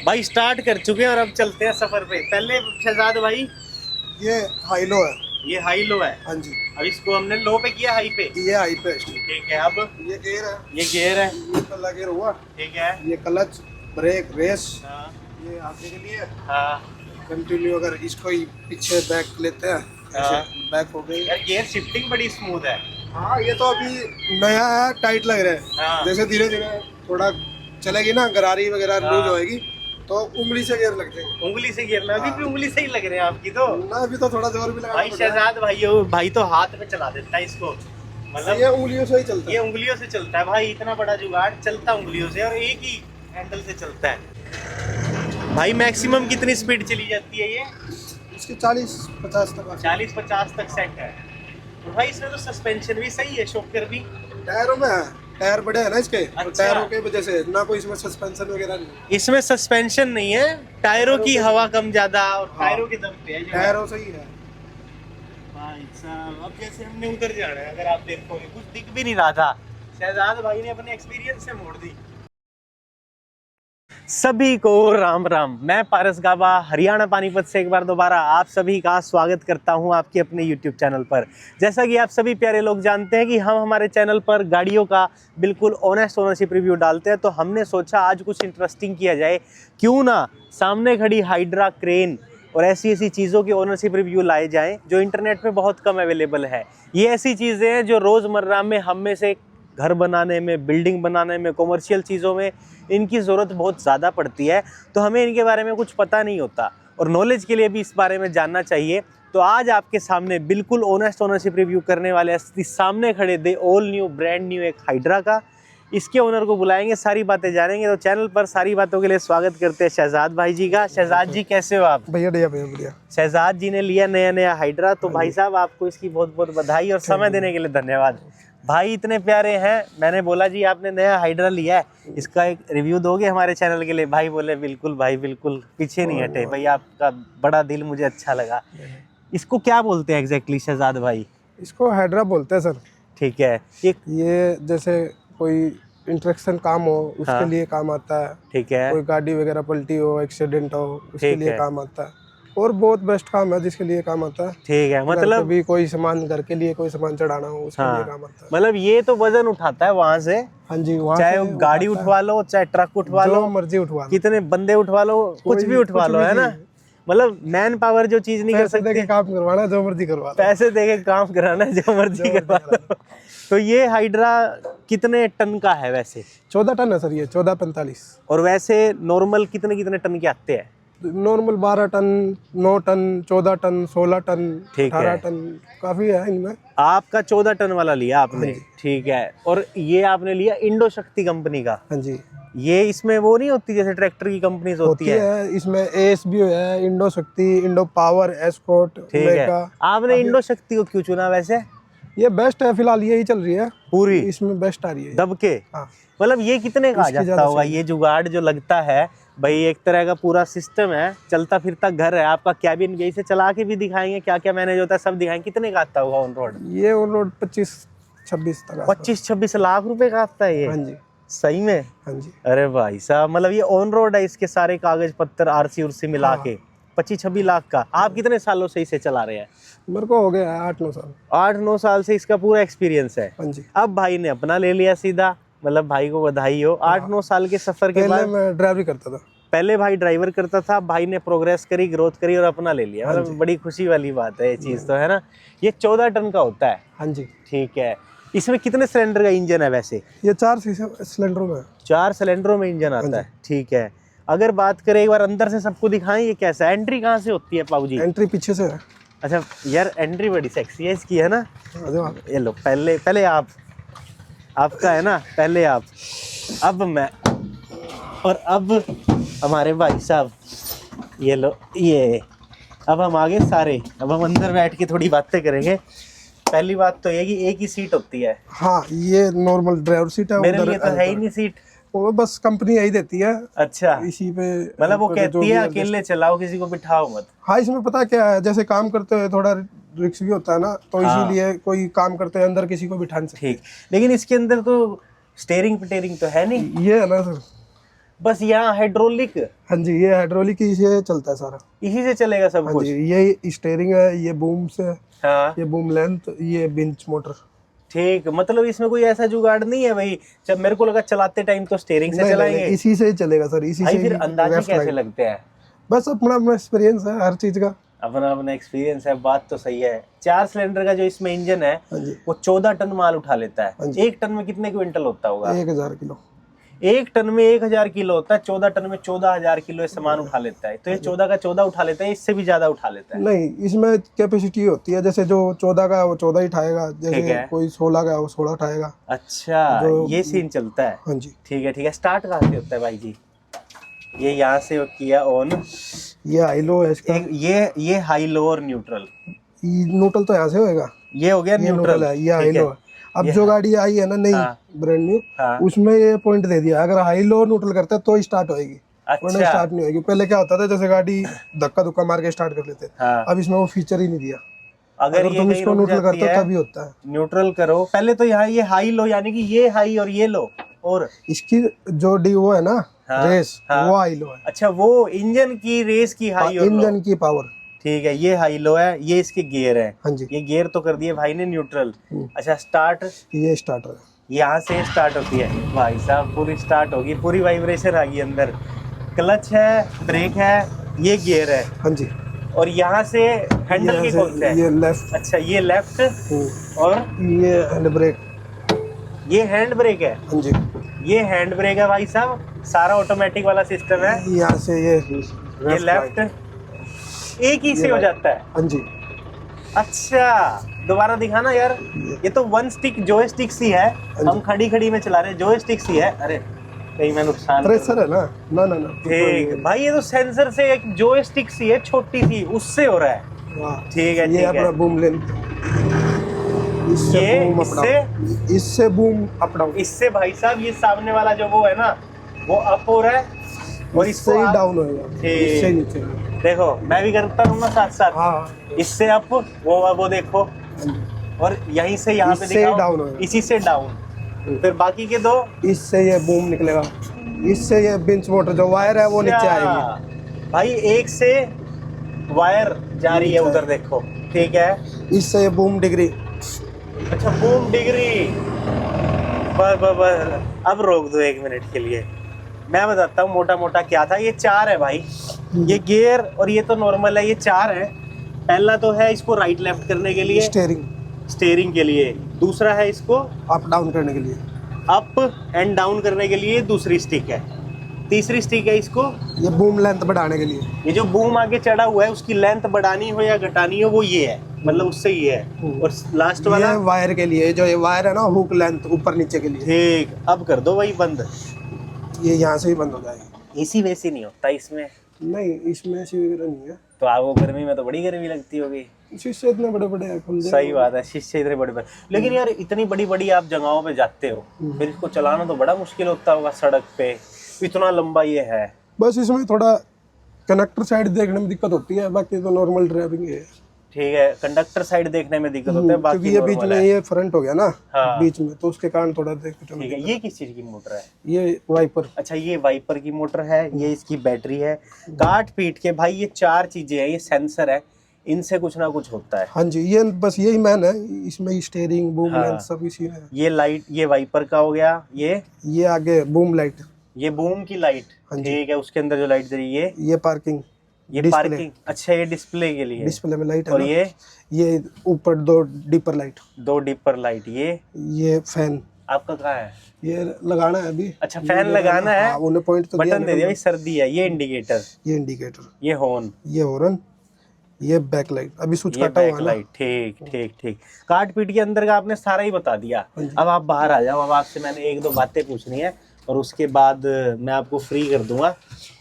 भाई स्टार्ट कर चुके हैं और अब चलते हैं सफर पे। पहले शहजाद भाई ये हाई लो है। ये हाई लो है। हाँ जी, अब इसको हमने लो पे किया, हाई पे। ये हाई पे है। ठीक है। अब ये गेयर है। ये गियर है। ये पहला गेयर हुआ। ठीक है। ये क्लच, ब्रेक, रेस। हाँ ये आगे के लिए हाँ कंटिन्यू। अगर इसको ही पीछे बैक लेते हैं, हाँ। ऐसे बैक हो गई। यार गियर शिफ्टिंग बड़ी स्मूथ है। हाँ, ये तो अभी नया है, टाइट लग रहा है। हाँ। जैसे धीरे धीरे थोड़ा चलेगी ना, गरारी वगैरह हाँ। लूज होएगी तो उंगली से गेयर लग जाएगी। उंगली से गियर, अभी भी उंगली से ही लग रहे हैं आपकी तो। ना अभी तो थोड़ा जोर भी लगाना भाई पड़ेगा। शहजाद भाई तो हाथ में चला देता है इसको, मतलब ये उंगलियों से ही चलता ये है। उंगलियों से चलता है भाई। इतना बड़ा जुगाड़ चलता उंगलियों से और एक ही हैंडल से चलता है। भाई मैक्सिमम कितनी स्पीड चली जाती है ये? इसके 40-50 तक 40-50 तक सेट है। तो भाई इसमें तो सस्पेंशन भी सही है, शॉकर भी। टायरों में है। टायर बड़े हैं ना इसके, तो अच्छा। टायरों के वजह से ना कोई इसमें सस्पेंशन वगैरह नहीं। इसमें सस्पेंशन नहीं है, टायरों की हवा कम ज्यादा और टायरों के दम पे है जो है। टायरों से ही है। भाई साहब अब जैसे हमने उधर जाना है, अगर आप देखोगे कुछ दिख भी नहीं रहा था, शहजाद भाई ने अपने एक्सपीरियंस से मोड़ दी। सभी को राम राम। मैं पारस गाबा हरियाणा पानीपत से एक बार दोबारा आप सभी का स्वागत करता हूं आपके अपने YouTube चैनल पर। जैसा कि आप सभी प्यारे लोग जानते हैं कि हम हमारे चैनल पर गाड़ियों का बिल्कुल ऑनेस्ट ओनरशिप रिव्यू डालते हैं, तो हमने सोचा आज कुछ इंटरेस्टिंग किया जाए। क्यों ना सामने खड़ी हाइड्रा क्रेन और ऐसी ऐसी चीज़ों की ओनरशिप रिव्यू लाए जाएं जो इंटरनेट पे बहुत कम अवेलेबल है। ये ऐसी चीज़ें हैं जो रोज़मर्रा में हम में से घर बनाने में, बिल्डिंग बनाने में, कॉमर्शियल चीज़ों में इनकी ज़रूरत बहुत ज़्यादा पड़ती है, तो हमें इनके बारे में कुछ पता नहीं होता और नॉलेज के लिए भी इस बारे में जानना चाहिए। तो आज आपके सामने बिल्कुल ऑनेस्ट ओनरशिप रिव्यू करने वाले सामने खड़े they all new brand new एक हाइड्रा का। इसके ओनर को बुलाएंगे, सारी बातें जानेंगे। तो चैनल पर सारी बातों के लिए स्वागत करते हैं शहजाद भाई जी का। शहजाद जी कैसे हो आप? भैया बढ़िया। शहजाद जी ने लिया नया नया हाइड्रा, तो भाई साहब आपको इसकी बहुत बहुत बधाई और समय देने के लिए धन्यवाद। भाई इतने प्यारे हैं, मैंने बोला जी आपने नया हाइड्रा लिया है, इसका एक रिव्यू दोगे हमारे चैनल के लिए? भाई बोले बिल्कुल भाई बिल्कुल, पीछे नहीं हटे। भाई आपका बड़ा दिल मुझे अच्छा लगा। इसको क्या बोलते हैं एग्जैक्टली शहजाद भाई? इसको हाइड्रा बोलते हैं सर। ठीक है। ये जैसे कोई इंट्रैक्शन काम हो उसके हाँ। लिए काम आता है। ठीक है। कोई गाड़ी वगैरह पलटी हो, एक्सीडेंट हो, उसके ठीक लिए है। काम आता है। और बहुत बेस्ट काम है जिसके लिए काम आता है। ठीक है, घर मतलब पे भी कोई सामान, घर के लिए कोई सामान चढ़ाना हो उसके लिए हाँ, काम आता है। मतलब ये तो वजन उठाता है वहां से। हाँ जी, वहाँ चाहे से वो गाड़ी उठाता है, उठवा लो, चाहे ट्रक उठवा लो, जो मर्जी उठवा लो, कितने बंदे उठवा लो, कुछ भी उठवा लो, है ना। मतलब मैन पावर जो चीज नहीं कर पैसे दे सकती, के काम करवाना है, जो मर्जी करवा लो। पैसे दे के काम कराना है, जो मर्जी करवा लो। तो ये हाइड्रा कितने टन का है वैसे? 14 टन है सर, ये 14-45। और वैसे नॉर्मल कितने कितने टन के आते हैं? Normal 12 ton, 9 ton, 14 ton, 16 ton, ठीक है। 18 टन, काफी है इनमें। आपका 14 टन वाला लिया आपने? हाँ जी। ठीक है। और ये आपने लिया इंडो शक्ति कंपनी का? हाँ जी। ये इसमें वो नहीं होती जैसे ट्रैक्टर की कंपनीज होती है? इसमें एस भी है, इंडो शक्ति, इंडो पावर, एस्कॉर्ट, ठीक है। मेगा। आपने इंडो शक्ति को क्यों चुना वैसे? ये बेस्ट है, फिलहाल यही चल रही है पूरी इसमें, बेस्ट आ रही है दब के। हाँ। मतलब ये कितने का आ इसकी जाता ज्यादा होगा सही ये जुगाड़ जो लगता है? भाई एक तरह का पूरा सिस्टम है, चलता फिरता घर है आपका, कैबिन भी इसे चला के भी दिखाएंगे क्या क्या मैनेज होता है, सब दिखाएंगे। कितने का आता होगा ऑन रोड? ये ऑन रोड 25-26 तक। 25-26 लाख रुपए का आता है ये? हाँ जी। सही में? हाँ जी। अरे भाई साहब, मतलब ये ऑन रोड है, इसके सारे कागज पत्तर आरसी उरसी मिला हाँ। के 25-26 लाख का। आप कितने सालों से इसे चला रहे हैं? मेरे को हो गया है 8-9 साल। 8-9 साल से इसका पूरा एक्सपीरियंस है। हाँ जी। अब भाई ने अपना ले लिया सीधा, मतलब भाई को बधाई हो। 8-9 साल के सफर के पहले बाद मैं ड्राइवरी करता था। पहले भाई ड्राइवर करता था, भाई ने प्रोग्रेस करी, ग्रोथ करी और अपना ले लिया। मतलब बड़ी खुशी वाली बात है ये चीज़ तो, है ना। ये 14 टन का होता है? हाँ जी। ठीक है। इसमें कितने सिलेंडर का इंजन है वैसे? ये 4 सिलेंडरों में है। 4 सिलेंडरों में इंजन आता है। ठीक है। अगर बात करें एक बार अंदर से सबको दिखाएं, ये कैसा है? एंट्री कहाँ से होती है पाऊ जी? एंट्री पीछे से है। अच्छा यार, एंट्री बड़ी सेक्सी है इसकी, है ना। आ जाओ आप। ये लो, पहले आप, आपका है ना, पहले आप, अब मैं, और अब हमारे भाई साहब। ये लो, ये अब हम आगे सारे, अब हम अंदर बैठ के थोड़ी बातें करेंगे। पहली बात तो ये कि एक ही सीट होती है। हाँ, ये नॉर्मल ड्राइवर सीट है। मेरे लिए तो है ही नहीं सीट। वो बस कंपनी यही देती है। अच्छा, इसी पे मतलब वो जो कहती भी है adjust- अकेले चलाओ, किसी को बिठाओ मत। हाँ, इसमें पता क्या है, जैसे काम करते हुए थोड़ा रिस्क भी होता है ना, तो हाँ। इसीलिए कोई काम करते हैं अंदर किसी को बिठा नहीं सकते। ठीक, लेकिन इसके अंदर तो स्टेयरिंग तो है नहीं। ये है ना सर, बस यहाँ हाइड्रोलिक, हाँ जी, ये हाइड्रोलिक ही से चलता है सारा। इसी से चलेगा सब हाँ कुछ। जी, ये स्टीयरिंग है, ये बूम से, हाँ ये बूम लेंथ, ये बिंच मोटर। ठीक, मतलब इसमें कोई ऐसा जुगाड़ नहीं है भाई, जब मेरे को लगा चलाते टाइम तो स्टीयरिंग से नहीं, चलाएंगे। इसी से ही चलेगा सर, इसी भाई से फिर ही अंदाजे लेफ्ट कैसे राइट। लगते हैं? बस अपना अपना एक्सपीरियंस है हर चीज का। अपना अपना एक्सपीरियंस है, बात तो सही है। 4 सिलेंडर का जो इसमें इंजन है हाँ जी, वो 14 टन माल उठा लेता हाँ है। जी। 1 टन में कितने क्विंटल होता होगा? 1000 किलो। 1 टन में 1000 किलो होता है, 14 टन में 14000 किलो ये सामान उठा लेता है। तो ये 14 का 14 उठा लेता है, इससे भी ज्यादा उठा लेता है। नहीं, इसमें कैपेसिटी होती है, जैसे जो 14 का है वो 14 ही उठाएगा, ठीक जैसे है। कोई 16 का है वो 16 उठाएगा। अच्छा, जो- ये सीन चलता है। हाँ जी, ठीक है ठीक है। स्टार्ट कहाँ से होता है भाई जी? ये यहाँ से किया ऑन, ये हाई लो है इसका। ये हाई लो और न्यूट्रल, न्यूट्रल तो यहाँ से होएगा, ये हो गया ये न्यूट्रल न्यूट्रल है, ये हाई ठीक है। लो है। अब ये जो गाड़ी आई है ना नई, हाँ। ब्रांड न्यू, हाँ उसमें ये पॉइंट दे दिया, अगर हाई लो न्यूट्रल करता है तो स्टार्ट होएगी, वरना अच्छा स्टार्ट नहीं होएगी। पहले क्या होता था, जैसे गाड़ी धक्का धुक्का मार के स्टार्ट कर लेते, हाँ। अब इसमें वो फीचर ही नहीं दिया। अगर ये तुम कहीं इसको रुक न्यूट्रल जाती करते हो है, तभी होता है। न्यूट्रल करो पहले तो यहाँ ये हाई लो, यानी कि ये हाई और ये लो, और इसकी जो डी वो है ना, हाँ, रेस, हाँ। वो हाई लो है। अच्छा वो इंजन की रेस की हाई और लो, इंजन की पावर। ठीक है। ये हाई लो है, ये इसके गियर है। हाँ जी, ये गियर तो कर दिए भाई ने न्यूट्रल। अच्छा स्टार्ट, ये स्टार्टर है। यहाँ से स्टार्ट होती है भाई साहब, पूरी स्टार्ट होगी, पूरी वाइब्रेशन आ गई अंदर। क्लच है, ब्रेक है, ये गियर है, हाँ जी, और यहाँ से हैंडल की कौन सा है? ये लेफ्ट, अच्छा ये लेफ्ट, और ये हैंड ब्रेक। ये हैंड ब्रेक है। हाँ जी, ये हैंड ब्रेक है भाई साहब, सारा ऑटोमेटिक वाला सिस्टम है। यहाँ से ये लेफ्ट एक ही से हो जाता है। हाँ जी, अच्छा दोबारा दिखाना यार, ये तो वन स्टिक जॉयस्टिक सी है, हम खड़ी खड़ी में चला रहे हैं, जॉयस्टिक सी है। अरे कहीं मैं नुकसान कर प्रेशर है ना, ना ना ना, ठीक भाई, ये तो सेंसर से एक जॉयस्टिक सी है छोटी सी, उससे हो रहा है। वाह। ठीक है ये ठीक अपना है। बूम लेंथ, इससे ये बूम अप डाउन, इससे बूम अप डाउन, इससे भाई साहब ये सामने वाला जो वो है ना, वो अप हो रहा है, और इससे इसको ही आप- डाउन होएगा, ठीक। इससे नीचे। देखो मैं भी करता हूँ ना साथ साथ, हाँ, इससे अप, वो देखो, और यहीं से यहाँ पे इससे ही दिखाओ, डाउन होएगा। इसी से डाउन, फिर बाकी के दो। इससे ये बूम निकलेगा, इससे ये बिंच मोटर जो वायर है वो नीचे आएगी। अच्छा, भाई एक से वायर जा रही है उधर देखो, ठीक है। इससे ये बूम डिग्री। अच्छा बूम डिग्री, बस अब रोक दो 1 मिनट के लिए, मैं बताता हूँ मोटा मोटा क्या था। ये 4 है भाई, ये गियर, और ये तो नॉर्मल है, ये 4 है। पहला तो है इसको राइट लेफ्ट करने के लिए, स्टीयरिंग के लिए। दूसरा है इसको अप डाउन करने के लिए, अप एंड डाउन करने के लिए दूसरी स्टिक है। तीसरी स्टिक है इसको, ये बूम लेंथ बढ़ाने के लिए। ये जो बूम आगे चढ़ा हुआ है उसकी लेंथ बढ़ानी हो या घटानी हो, वो ये है, मतलब उससे ये है। और लास्ट वाला ये वायर के लिए, जो ये वायर है ना, हुक लेंथ ऊपर नीचे के लिए। ठीक, अब कर दो भाई बंद। ये यहाँ से ही बंद हो जाएगी। एसी वैसी नहीं होता इसमें? नहीं, इसमें ऐसी वगैरह नहीं है। तो आपको गर्मी में तो बड़ी गर्मी लगती होगी। शीशे इतने बड़े बड़े हैं, खुल जाएंगे। सही बात है, शीशे इतने बड़े बड़े। लेकिन यार इतनी बड़ी बड़ी आप जगहों पे जाते हो, फिर इसको चलाना तो बड़ा मुश्किल होता होगा सड़क पे, इतना लंबा ये है। बस इसमें थोड़ा कनेक्टर साइड देखने में दिक्कत होती है, बाकी तो नॉर्मल ड्राइविंग है। ठीक है, कंडक्टर साइड देखने में दिक्कत होता है, क्योंकि बाकी ये बीच नॉर्मल में है। ये फ्रंट हो गया ना, हाँ। बीच में, तो उसके कारण थोड़ा देख। ठीक है, ये किस चीज की मोटर है? ये वाइपर। अच्छा ये वाइपर की मोटर है, ये इसकी बैटरी है। काट पीट के भाई ये 4 चीजें हैं, ये सेंसर है, इनसे कुछ ना कुछ होता है। हाँ जी, ये बस यही मैन है, इसमें स्टीयरिंग बूम हाँ। लेंथ सब इसी में है। ये लाइट, ये वाइपर का हो गया, ये आगे बूम लाइट। ये बूम की लाइट, हाँ जी। ठीक है, उसके अंदर जो लाइट दे रही है ये पार्किंग, ये डिस्प्ले। पार्किंग। अच्छा ये डिस्प्ले के लिए, डिस्प्ले में लाइट है और ना। ये ऊपर 2 डिपर लाइट। 2 dipper light. ये फैन आपका कहाँ है? ये लगाना है अभी। अच्छा फैन लगाना है, हाँ, उन्हें पॉइंट तो दिया बटन दे दिया। मैंने। ये सर्दी है, ये इंडिकेटर, ये इंडिकेटर, ये हॉर्न, ये हॉर्न, ये बैक लाइट। अभी स्विच ये काटा हुआ बैक है ना। लाइट। ठीक ठीक ठीक, काट पीट के अंदर का आपने सारा ही बता दिया। हाँ जी। अब आप बाहर आ जाओ, अब आपसे मैंने 1-2 बातें पूछनी है और उसके बाद मैं आपको फ्री कर दूंगा।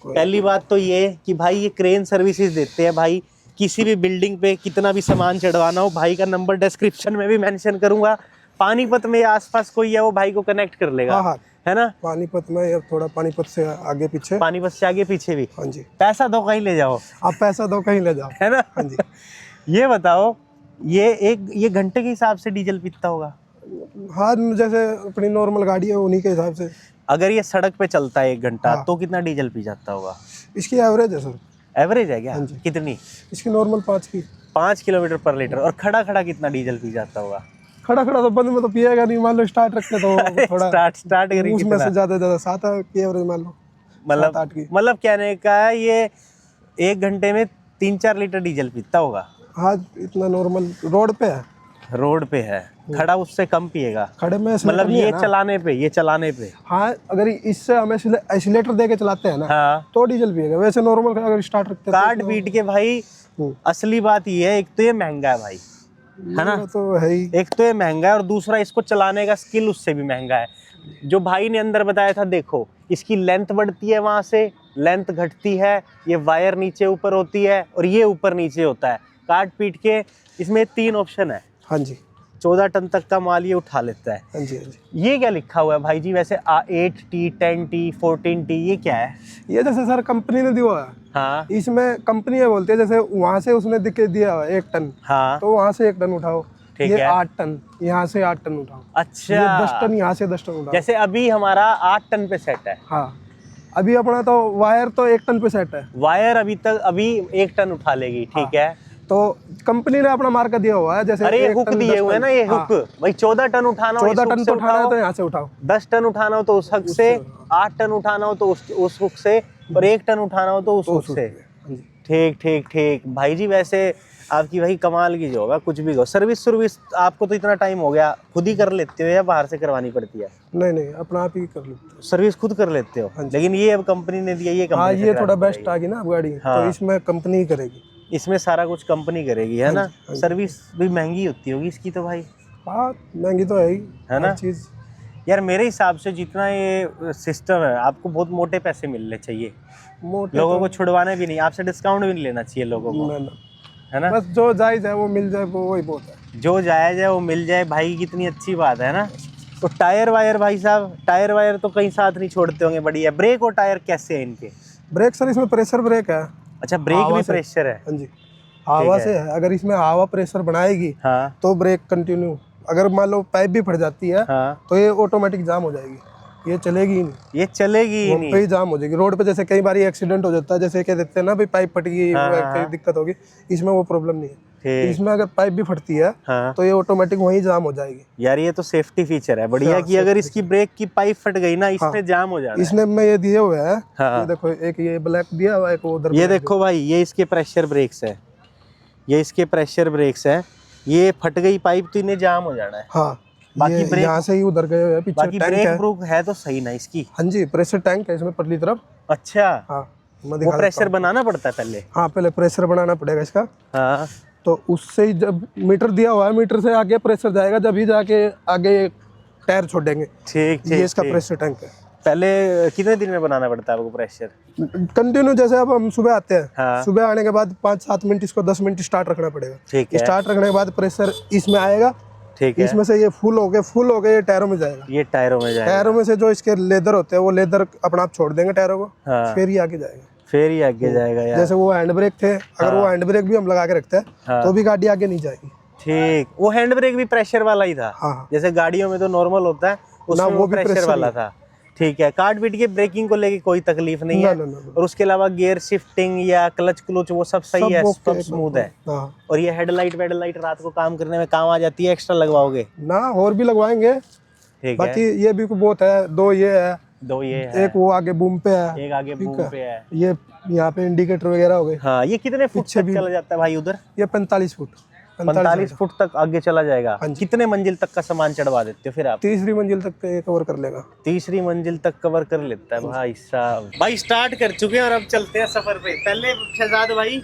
पहली बात तो ये कि भाई ये क्रेन सर्विसेज देते हैं भाई, किसी भी बिल्डिंग पे कितना भी सामान चढ़वाना हो, भाई का नंबर डिस्क्रिप्शन में भी मेंशन करूंगा। पानीपत में आसपास कोई है वो भाई को कनेक्ट कर लेगा। हाँ हाँ, है ना? पानीपत में या थोड़ा पानीपत से आगे पीछे। पानीपत से आगे पीछे भी। हाँ जी, पैसा दो कहीं ले जाओ, आप पैसा दो कहीं ले जाओ। है ना? हाँ जी। ये बताओ, ये घंटे के हिसाब से डीजल पीता होगा? हाँ जैसे अपनी नॉर्मल गाड़ी है उन्हीं के हिसाब से। अगर ये सड़क पे चलता है 1 घंटा हाँ। तो कितना डीजल पी जाता होगा? इसकी एवरेज है सर। एवरेज है क्या? हाँ जी। कितनी? इसकी नॉर्मल 5 की। 5 किलोमीटर पर लीटर। और खड़ा खड़ा कितना डीजल पी जाता होगा? खड़ा खड़ा तो बंद में तो पिएगा नहीं, मान लो स्टार्ट रखते तो थोड़ा स्टार्ट करी उसमें कितना? से ज्यादा 7 की एवरेज मान लो, 7-8 की। मतलब कहने का है ये 1 घंटे में 3-4 लीटर डीजल पीता होगा। हाँ इतना नॉर्मल रोड पे है। रोड पे है, खड़ा उससे कम पिएगा। खड़े में मतलब ये चलाने पे। हाँ अगर इससे हम एक्सीलेटर दे के चलाते हैं ना हाँ। तो डीजल पिएगा, वैसे नॉर्मल अगर स्टार्ट रखते हैं कार्ड बीट के भाई असली बात ये है, एक तो ये महंगा है भाई, है ना? तो है ही। एक तो ये महंगा है और दूसरा इसको चलाने का स्किल उससे भी महंगा है। जो भाई ने अंदर बताया था, देखो इसकी लेंथ बढ़ती है, वहां से लेंथ घटती है, ये वायर नीचे ऊपर होती है और ये ऊपर नीचे होता है। काट पीट के इसमें 3 ऑप्शन है। हाँ जी। 14 टन तक का माल ये उठा लेता है। हाँ जी, हाँ जी। ये क्या लिखा हुआ है भाई जी वैसे? 8T, 10T, 14T, ये क्या है? ये जैसे सर कंपनी ने दिया है। हाँ इसमें कंपनी है बोलते हैं, जैसे वहां से उसने दिया हुआ 1 टन, हाँ तो वहां से 1 टन उठाओ। ठीक ये है। 8 टन, यहाँ से 8 टन उठाओ। अच्छा, ये 10 टन, यहाँ से 10 टन उठाओ। जैसे अभी हमारा 8 टन पे सेट है। हाँ अभी अपना तो वायर तो 1 टन पे सेट है। वायर अभी 1 टन उठा लेगी, ठीक है। तो कंपनी ने अपना मार्का दिया हुआ है, जैसे अरे ये 1 हुक टन, दिए 10 हुए हैं ना, ये हाँ। हुक भाई 14 टन उठाना हो 14 इस हुक टन से तो उठाना है उठाओ, तो यहाँ से उठाओ। 10 टन उठाना हो तो उस हुक से, 8 टन उठाना हो तो उस हुक से, और 1 टन उठाना हो तो उस हुक से। ठीक ठीक ठीक भाई जी। वैसे आपकी भाई कमाल की जॉब है, कुछ भी कहो। सर्विस आपको तो इतना टाइम हो गया, खुद ही कर लेते हो या बाहर से करवानी पड़ती है? नहीं अपना आप ही कर लेते हैं। सर्विस खुद कर लेते हो? लेकिन ये अब कंपनी ने दिया, ये हाँ कंपनी ये थोड़ा बेस्ट आ गई ना अब गाड़ी, हाँ। तो इसमें कंपनी ही करेगी। इसमें सारा कुछ कंपनी करेगी, है ना? सर्विस भी महंगी होती होगी इसकी तो भाई। हाँ महंगी तो है ही, है ना? चीज। यार मेरे हिसाब से जितना ये सिस्टम है, आपको बहुत मोटे पैसे मिलने चाहिए। मोटे लोगों को छुड़वाने भी नहीं, आपसे डिस्काउंट भी नहीं लेना चाहिए लोगों को, ना। है ना? बस जो जायज है वो मिल जाए, वो वही बहुत है। जो जायज है वो मिल जाए भाई, कितनी अच्छी बात है ना? तो टायर वायर भाई साहब, टायर वायर तो कहीं साथ नहीं छोड़ते होंगे, बढ़िया। ब्रेक और टायर कैसे है इनके? ब्रेक सर इसमें प्रेशर ब्रेक है। अच्छा, ब्रेक भी प्रेशर है? हाँ जी, हवा से है। अगर इसमें हवा प्रेशर बनाएगी हाँ तो ब्रेक कंटिन्यू। अगर मान लो पाइप भी फट जाती है हाँ, तो ये ऑटोमेटिक जाम हो जाएगी, ये चलेगी ही नहीं। ये चलेगी ही वो नहीं। पे ही जाम हो जाएगी। रोड पे जैसे कई बार एक्सीडेंट हो जाता है, जैसे कह देते हैं ना भाई पाइप फट गई, कोई दिक्कत होगी, इसमें वो प्रॉब्लम नहीं है। ठीक। इसमें अगर पाइप भी फटती है हाँ तो ये ऑटोमेटिक वहीं जाम हो जाएगी। यार ये तो सेफ्टी फीचर है बढ़िया, कि अगर इसकी ब्रेक की पाइप फट गई ना, इसने जाम हो जाना है। इसने में ये दिए हुए हैं, हाँ। ये देखो एक ये ब्लैक दिया हुआ है, एक उधर ये black देखो भाई, ये इसके प्रेशर ब्रेक्स है, ये इसके प्रेशर ब्रेक्स है। ये फट गई पाइप तो इन्हें जाम हो जाना है। हाँ बाकी ये ब्रेक, यहाँ से ही उधर गए हुए हैं, पीछे बाकी टैंक ब्रेक है। ब्रूक है तो सही ना इसकी? हाँ जी, प्रेशर टैंक है इसमें परली तरफ। अच्छा, हाँ मैं वो दिखा देता प्रेशर हूँ। बनाना पड़ता है पहले? हाँ पहले प्रेशर बनाना पड़ेगा इसका, हाँ तो उससे ही जब मीटर दिया हुआ है, मीटर से आगे प्रेशर जाएगा, जब ही जाके आगे टायर छोड़ेंगे। ठीक ये ठीक इसका ठीक। प्रेशर टैंक है। पहले कितने दिन में बनाना पड़ता है आपको प्रेशर? कंटिन्यू जैसे अब हम सुबह आते हैं, हाँ। सुबह आने के बाद 5-7 मिनट इसको 10 मिनट स्टार्ट रखना पड़ेगा। ठीक है। स्टार्ट रखने के बाद प्रेशर इसमें आएगा, ठीक है। इसमें से ये फुल हो गए ये टायरों में जाएगा। ये टायरों में जाएगा? टायरों में से जो इसके लेदर होते हैं वो लेदर अपना आप छोड़ देंगे टायरों को, हाँ। फिर ये आगे जाएगा। फिर ही आगे जाएगा यार। जैसे वो हैंड ब्रेक थे, अगर वो हैंड ब्रेक भी हम लगा के रखते हैं हाँ। तो भी गाड़ी आगे नहीं जाएगी। ठीक, वो हैंड ब्रेक भी प्रेशर वाला ही था? हाँ। जैसे गाड़ियों में तो नॉर्मल होता है, उसमें वो भी प्रेशर pressure वाला ही था। ठीक है। कार्ड बीट के ब्रेकिंग को लेके कोई तकलीफ नहीं है? ना। और उसके अलावा गियर शिफ्टिंग या क्लच क्लच वो सब सही है, सब स्मूथ है? हाँ। और ये हेडलाइट वेडलाइट रात को काम करने में काम आ जाती है, एक्स्ट्रा लगवाओगे? ना और भी लगवाएंगे, ठीक है। बाकी ये भी बहुत है, 2 ये है, 2 ये है, एक वो आगे बूम पे है, एक आगे बूम पे है। ये यहाँ पे इंडिकेटर वगैरह हो गए। हाँ, ये कितने फुट पीछे तक भी चला जाता है भाई उधर? ये 45 फुट 45 फुट तक आगे चला जाएगा? हाँ जी। कितने मंजिल तक का सामान चढ़वा देते हो फिर आप? 3री मंजिल तक ये कवर कर लेगा। 3री मंजिल तक कवर कर लेता है भाई साहब। भाई स्टार्ट कर चुके हैं और अब चलते हैं सफर पे। पहले शहजाद भाई,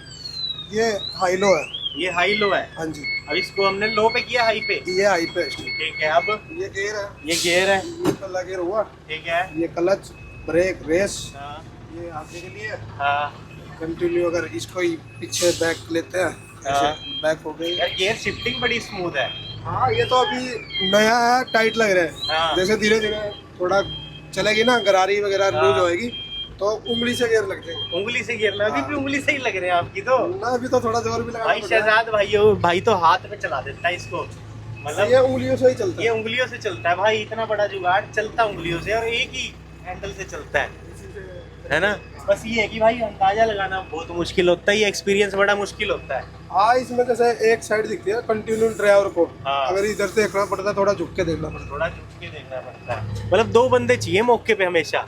ये हाई लो है। ये हाई लो है? हाँ जी। अब इसको हमने लो पे किया, हाई पे? ये हाई पे। ठीक है। अब ये गियर है, ये गियर है, ये पहला गियर हुआ, ठीक है। ये क्लच, ब्रेक, रेस, हाँ ये आगे के लिए हाँ। कंटिन्यू। अगर इसको ही पीछे बैक लेते हैं, हाँ। बैक हो गई। यार गियर शिफ्टिंग बड़ी स्मूथ है। हाँ ये तो अभी नया है, टाइट लग रहा है। हाँ। जैसे धीरे धीरे थोड़ा चलेगी ना, गरारी वगैरह हाँ। लूज होएगी तो उंगली से गियर लग जाएगी। उंगली से गियर ना? अभी भी उंगली से ही लग रहे हैं आपकी तो। ना अभी तो थोड़ा जोर भी लगा भाई शहजाद भाई तो हाथ में चला देता है इसको। मतलब ये उंगलियों से ही चलता ये उंगलियों से चलता है भाई, इतना बड़ा जुगाड़ चलता उंगलियों से और एक ही हैंडल से चलता है ना। बस ये है कि भाई अंदाजा लगाना बहुत मुश्किल होता है, ये एक्सपीरियंस बड़ा मुश्किल होता है। हाँ, इसमें जैसे एक साइड दिखती है कंटिन्यू ड्राइवर को, हाँ। अगर इधर से देखना पड़ता है, थोड़ा झुक के देखना पड़ता थोड़ा झुक के देखना पड़ता है, मतलब 2 बंदे चाहिए मौके पे हमेशा। है।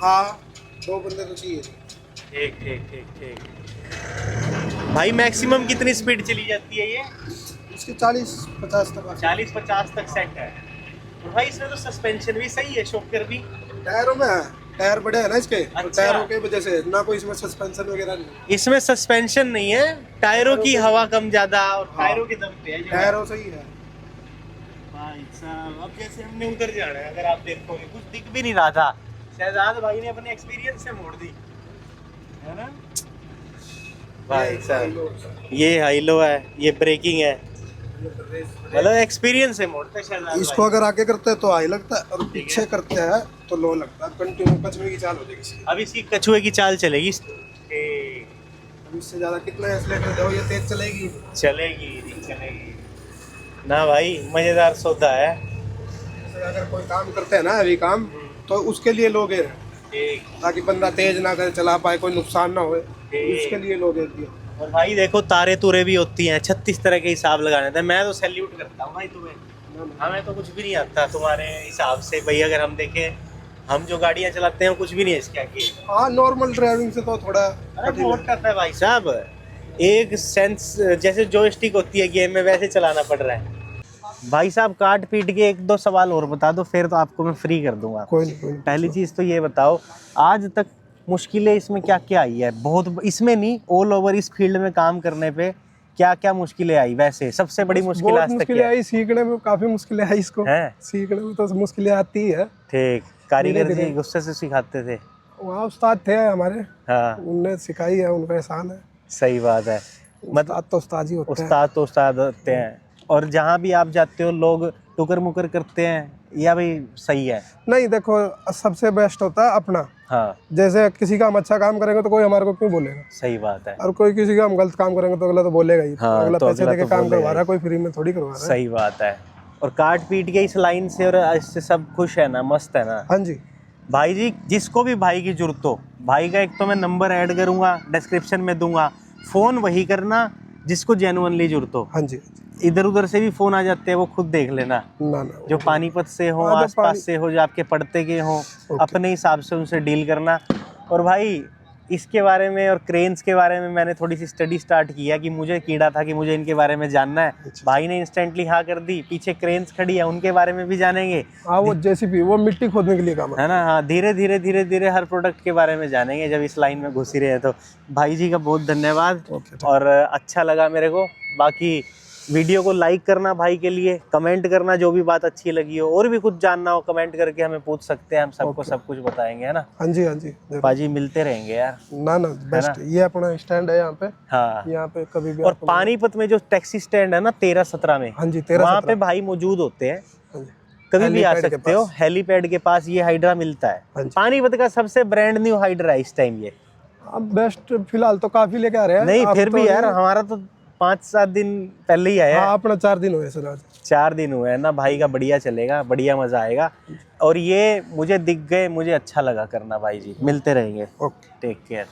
हाँ, 2 बंदे तो चाहिए। ठीक ठीक ठीक ठीक। भाई मैक्सिमम कितनी स्पीड चली जाती है ये? इसकी 40-50 तक। 40-50 तक सेट है। और भाई इसमें तो सस्पेंशन भी सही है, शॉकर भी टायरों में है, टायर बड़े है ना इसके, तो अच्छा। टायरों के वजह से ना कोई इसमें सस्पेंशन वगैरह नहीं। इसमें सस्पेंशन नहीं है, टायरों की हवा कम ज्यादा और हाँ। टायरों के दम पे है जो टायरों से ही है। भाई साहब अब जैसे हमने उधर जाना है, अगर आप देखोगे कुछ दिख भी नहीं रहा था, शहजाद भाई ने अपने एक्सपीरियंस से मोड़ दी है ना। भाई साहब ये हाई लो है, ये ब्रेकिंग है, मतलब एक्सपीरियंस से मोड़ते शहजाद इसको भाई। अगर आगे करते हैं तो हाई लगता है और पीछे करते हैं तो लो लगता है। कंटिन्यू कछुए की चाल हो जाएगी इसकी। अब इसकी कछुए की चाल चलेगी। अब इससे ज्यादा कितना एक्सीलेटर दो, ये तेज चलेगी। चलेगी ना भाई, मजेदार सौदा है। जैसे अगर कोई काम करते हैं ना अभी काम, तो उसके लिए लोग हैं, ठीक। ताकि बंदा तेज ना करे, चला पाए, कोई नुकसान ना होए, ठीक। उसके लिए लोग दिए। और भाई देखो तारे तूरे भी होती हैं, 36 तरह के हिसाब लगाने थे। मैं तो सैल्यूट करता हूँ भाई तुम्हें, हमें तो कुछ भी नहीं आता तुम्हारे हिसाब से भाई। अगर हम देखें, हम जो गाड़ियाँ चलाते हैं कुछ भी नहीं है इसके आगे। हाँ, नॉर्मल ड्राइविंग से तो थोड़ा अरे कठिन बहुत है। टफ है भाई साहब, एक सेंस जैसे जॉयस्टिक होती है गेम में वैसे चलाना पड़ रहा है। भाई साहब काट पीट के 1-2 सवाल और बता दो, फिर तो आपको मैं फ्री कर दूंगा। कोई नहीं। पहली चीज़ तो ये बताओ, आज तक मुश्किलें इसमें क्या क्या आई है? बहुत इसमें नहीं, ऑल ओवर इस फील्ड में काम करने पे क्या क्या मुश्किलें आई? वैसे सबसे बड़ी मुश्किल बहुत आज तक मुश्किलें क्या है? आई, सीखने में काफी मुश्किलें आई इसको। हैं? सीखने में तो मुश्किलें आती ही है। ठीक, कारीगर धीरे-धीरे। जी गुस्से से सिखाते थे। वहाँ उस्ताद थे हमारे, हाँ उनने सिखाई है, उनका एहसान है। सही बात है, उस्ताद तो उस्ताद ही होते हैं। उस्ताद तो उस्ताद होते हैं। और जहाँ भी आप जाते हो लोग टुकर मुकर करते हैं या भाई सही है? नहीं, देखो सबसे बेस्ट होता है अपना। हाँ जैसे किसी का हम अच्छा काम करेंगे तो कोई हमारे को क्यों बोलेगा, सही बात है, और कोई किसी का हम गलत काम करेंगे तो अगला तो बोलेगा ही। हाँ, अगला तो पैसे अगला देके तो काम बोलेगा करवा ही। रहा है, कोई फ्री में थोड़ी करवा रहा है। सही बात है। और काट पीट के इस लाइन से और इससे सब खुश है ना, मस्त है ना। हाँ जी। भाई जी जिसको भी भाई की जरूरत हो, भाई का एक तो मैं नंबर ऐड करूंगा डिस्क्रिप्शन में दूंगा, फ़ोन वही करना जिसको जेन्युइनली जरूरत हो। हाँ जी। इधर उधर से भी फ़ोन आ जाते हैं, वो खुद देख लेना, ना ना, जो पानीपत से हो, हाँ, जो आसपास से हो, जो आपके पड़ते के हो, अपने हिसाब से उनसे डील करना। और भाई इसके बारे में और क्रेन्स के बारे में मैंने थोड़ी सी स्टडी स्टार्ट किया कि मुझे कीड़ा था कि मुझे इनके बारे में जानना है। भाई ने इंस्टेंटली हाँ कर दी, पीछे क्रेन्स खड़ी है उनके बारे में भी जानेंगे। हाँ, वो जेसीबी, वो मिट्टी खोदने के लिए काम है। है ना। हाँ, धीरे धीरे हर प्रोडक्ट के बारे में जानेंगे जब इस लाइन में घुस ही रहे हैं। तो भाई जी का बहुत धन्यवाद और अच्छा लगा मेरे को। बाकी वीडियो को लाइक करना भाई के लिए, कमेंट करना जो भी बात अच्छी लगी हो, और भी कुछ जानना हो कमेंट करके हमें पूछ सकते हैं, हम सबको सब कुछ बताएंगे, है ना। हाँ जी, हाँ जी, जरूर। बाजी मिलते रहेंगे यार। ना ना, बेस्ट। ये अपना स्टैंड है यहाँ पे। हाँ, यहाँ पे कभी भी और आपको पानीपत में जो टैक्सी स्टैंड है ना 13-17 में, हाँ जी, 13-17 वहाँ पे भाई मौजूद होते हैं, हाँ जी। कभी भी आ हेलीपैड के सकते हो। पास। हेलीपैड के पास ये हाइड्रा मिलता है। हाँ जी। पानीपत का सबसे ब्रांड न्यू हाइड्रा है इस टाइम ये। अब बेस्ट फिलहाल तो काफी लेके आ रहे हैं। नहीं अब फिर तो भी यार ये- हमारा तो 5-7 दिन पहले ही आया है। हाँ, अपना 4 दिन हुए सर आज। 4 दिन हुए हैं ना भाई का, बढ़िया चलेगा, बढ़िया मजा आएगा। और ये मुझे दिख गए, मुझे अच्छा लगा करना भाई जी। मिलते रहेंगे, ओके। Take care.